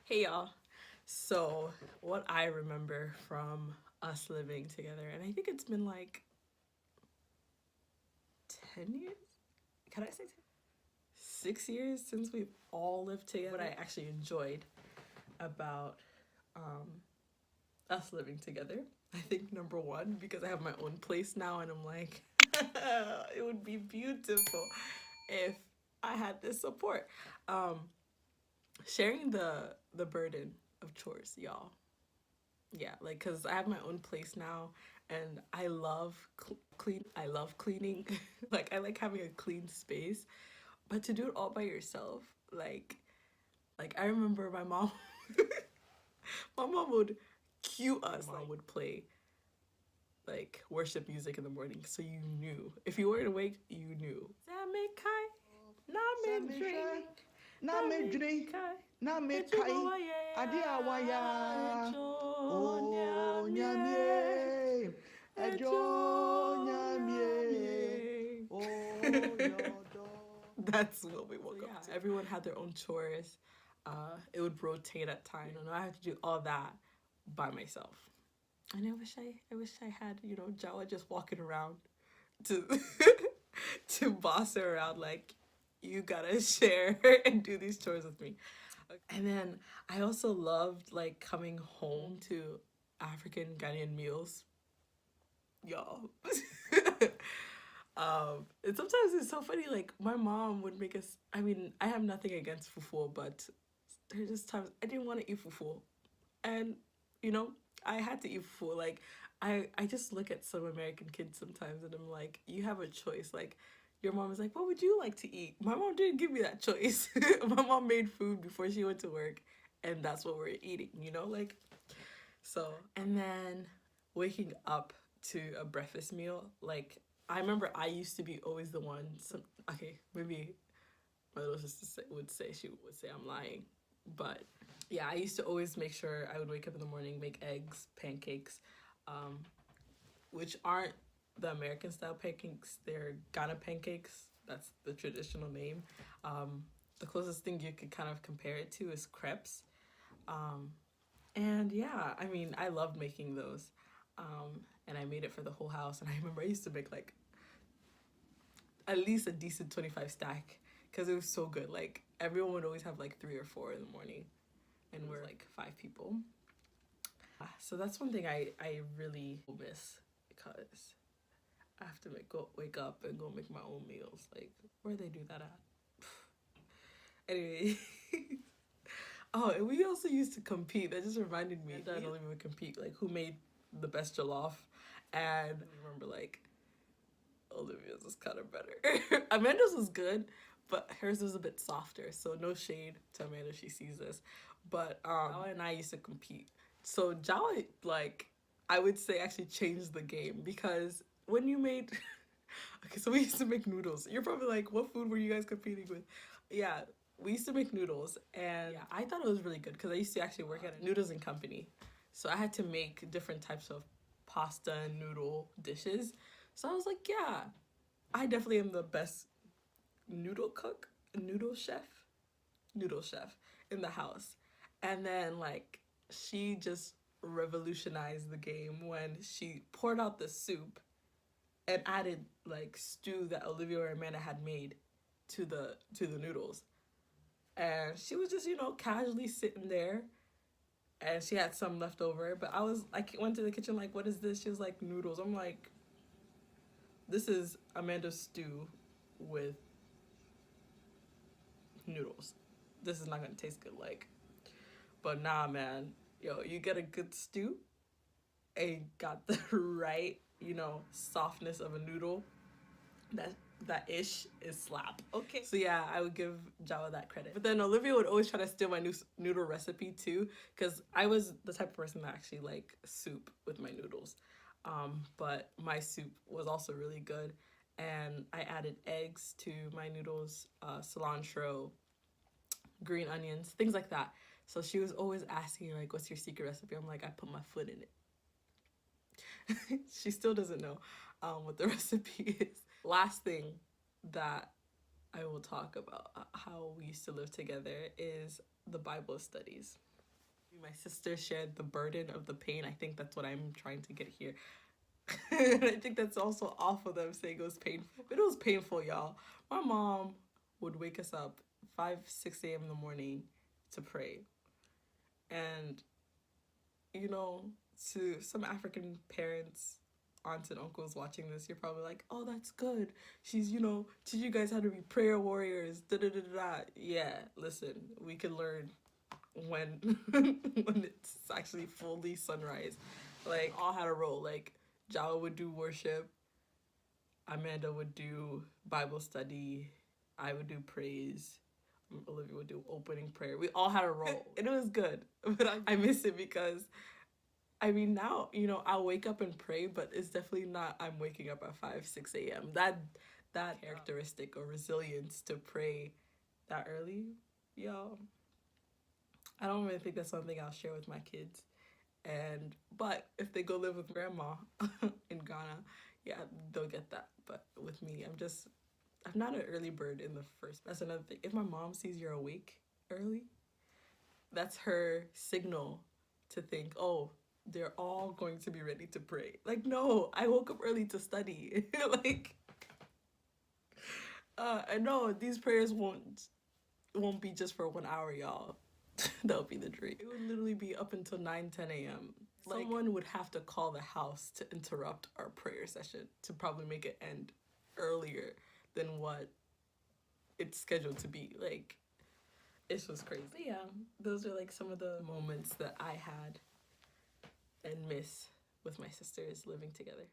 Hey y'all. So, what I remember from us living together, and I think it's been like 10 years? Can I say 10? 6 years since we've all lived together. What I actually enjoyed about us living together, I think number one, because I have my own place now, and I'm like, it would be beautiful if I had this support. Um, Sharing the burden of chores, y'all. Yeah, like because I have my own place now, and I love clean. I love cleaning. Like I like having a clean space, but to do it all by yourself, like I remember my mom. My mom would cue us. My mom would play like worship music in the morning, so you knew if you weren't awake, you knew. Na me drink, Na medwene na mekai ade awaya o nyamie ejo nyamie o yodo. That's what we woke up to. Everyone had their own chores. It would rotate at times. You know, I had to do all that by myself. And I wish I had, Jawa just walking around to to boss her around like, you gotta share and do these chores with me. And then I also loved like coming home to African Ghanaian meals, y'all. And sometimes it's so funny. Like my mom would make us. I mean, I have nothing against fufu, but there's just times I didn't want to eat fufu, and you know I had to eat fufu. Like I just look at some American kids sometimes, and I'm like, you have a choice. Like your mom is like, what would you like to eat? My mom didn't give me that choice. My mom made food before she went to work, and that's what we're eating. Like so. And then waking up to a breakfast meal, like I remember I used to be always the one. Okay, maybe my little sister would say I'm lying, but yeah, I used to always make sure I would wake up in the morning, make eggs, pancakes, um, which aren't the American style pancakes. They're Ghana pancakes. That's the traditional name. The closest thing you could kind of compare it to is crepes. Um, and yeah, I mean, I loved making those. And I made it for the whole house. And I remember I used to make like at least a decent 25 stack because it was so good. Like everyone would always have like 3 or 4 in the morning, and we're like 5 people. So that's one thing I really miss because I have to wake up and go make my own meals. Like where they do that at? Anyway. Oh, and we also used to compete. That just reminded me that we would compete, like who made the best jollof. And I remember like Olivia's was kind of better. Amanda's was good, but hers was a bit softer. So no shade to Amanda, she sees this. But Jawa and I used to compete. So Jawa, like, I would say actually changed the game because when you made okay, so we used to make noodles. You're probably like, what food were you guys competing with? Yeah, we used to make noodles, and yeah, I thought it was really good because I used to actually work at a noodles and company. So I had to make different types of pasta and noodle dishes. So I was like, yeah, I definitely am the best noodle cook, noodle chef in the house. And then like she just revolutionized the game when she poured out the soup and added like stew that Olivia or Amanda had made to the noodles. And she was just, casually sitting there, and she had some left over. But I went to the kitchen like, what is this? She was like, noodles. I'm like, this is Amanda's stew with noodles. This is not gonna taste good. Like, but nah, man, yo, you get a good stew and got the right, softness of a noodle. That ish is slap. Okay. So yeah, I would give Jawa that credit. But then Olivia would always try to steal my new noodle recipe too, because I was the type of person that actually like soup with my noodles. But my soup was also really good, and I added eggs to my noodles, cilantro, green onions, things like that. So she was always asking like, "What's your secret recipe?" I'm like, "I put my foot in it." She still doesn't know what the recipe is. Last thing that I will talk about how we used to live together is the Bible studies. My sister shared the burden of the pain. I think that's what I'm trying to get here. And I think that's also awful that I'm saying it was painful. But it was painful, y'all. My mom would wake us up 5, 6 a.m. in the morning to pray. And, you know, to some African parents, aunts and uncles watching this, you're probably like, oh, that's good. She's, you know, teach you guys how to be prayer warriors. Da da da da. Yeah, listen, we can learn when when it's actually fully sunrise. Like, all had a role. Like, Jawa would do worship, Amanda would do Bible study, I would do praise, Olivia would do opening prayer. We all had a role. And it was good. But I miss it because, I mean, now, you know, I'll wake up and pray, but it's definitely not I'm waking up at 5, 6 a.m. That characteristic or resilience to pray that early, y'all, I don't really think that's something I'll share with my kids. But if they go live with grandma in Ghana, yeah, they'll get that. But with me, I'm not an early bird in the first. That's another thing. If my mom sees you're awake early, that's her signal to think, oh, they're all going to be ready to pray. Like, no, I woke up early to study. Like, I know these prayers won't be just for 1 hour, y'all. That'll be the dream. It would literally be up until 9, 10 a.m. Like, someone would have to call the house to interrupt our prayer session to probably make it end earlier than what it's scheduled to be. Like, it's just crazy. But yeah, those are like some of the moments that I had and miss with my sisters living together.